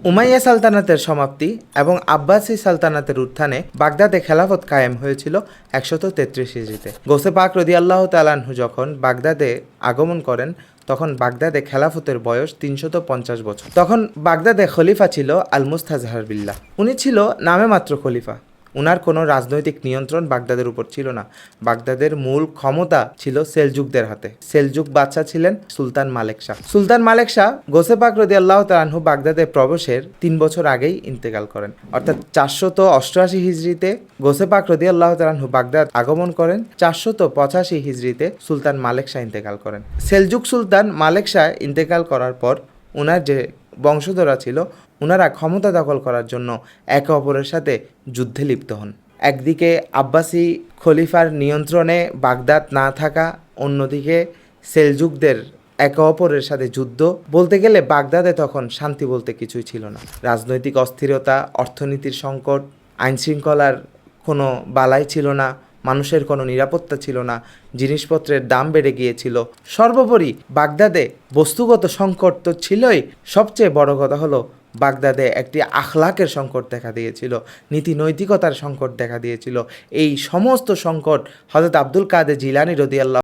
Umayya সালতানাতের সমাপ্তি এবং আব্বাসী সালতানাতের উত্থানে বাগদাদে খেলাফত কায়েম হয়েছিল 133 হিজরিতে। গোসে পাক রাদিয়াল্লাহু তাআলা আনহু যখন বাগদাদে আগমন করেন তখন বাগদাদে খেলাফতের বয়স 350 বছর। তখন বাগদাদে খলিফা ছিল আল মুস্তাজহার বিল্লাহ। উনি ছিল নামে মাত্র খলিফা। উনার কোনো রাজনৈতিক নিয়ন্ত্রণ বাগদাদের উপর ছিল না। বাগদাদের মূল ক্ষমতা ছিল সেলজুকদের হাতে। সেলজুক বাদশা ছিলেন সুলতান মালেক শাহ। সুলতান মালেক শাহ গোসে পাক রাদিয়াল্লাহু তাআলা আনহু বাগদাদে প্রবেশের 3 বছর আগেই ইন্তেকাল করেন। অর্থাৎ 488 হিজরিতে গোসে পাক রাদিয়াল্লাহু তাআলা আনহু বাগদাদ আগমন করেন। 485 হিজরিতে সুলতান মালেক শাহ ইন্তেকাল করেন। সেলজুক সুলতান মালেক শাহ ইন্তেকাল করার পর ওনার যে বংশধরা ছিল ওনারা ক্ষমতা দখল করার জন্য একে অপরের সাথে যুদ্ধে লিপ্ত হন। একদিকে আব্বাসি খলিফার নিয়ন্ত্রণে বাগদাদ না থাকা, অন্যদিকে সেলজুকদের একে অপরের সাথে যুদ্ধ। বলতে গেলে বাগদাদে তখন শান্তি বলতে কিছুই ছিল না। রাজনৈতিক অস্থিরতা, অর্থনীতির সংকট, আইনশৃঙ্খলার কোনো বালাই ছিল না, মানুষের কোনো নিরাপত্তা ছিল না, জিনিসপত্রের দাম বেড়ে গিয়েছিল। সর্বোপরি বাগদাদে বস্তুগত সংকট তো ছিলই, সবচেয়ে বড় কথা হলো বাগদাদে একটি আখলাকের সংকট দেখা দিয়েছিল, নীতি নৈতিকতার সংকট দেখা দিয়েছিল। এই সমস্ত সংকট হযরত আব্দুল কাদের জিলানী রাদিয়াল্লাহু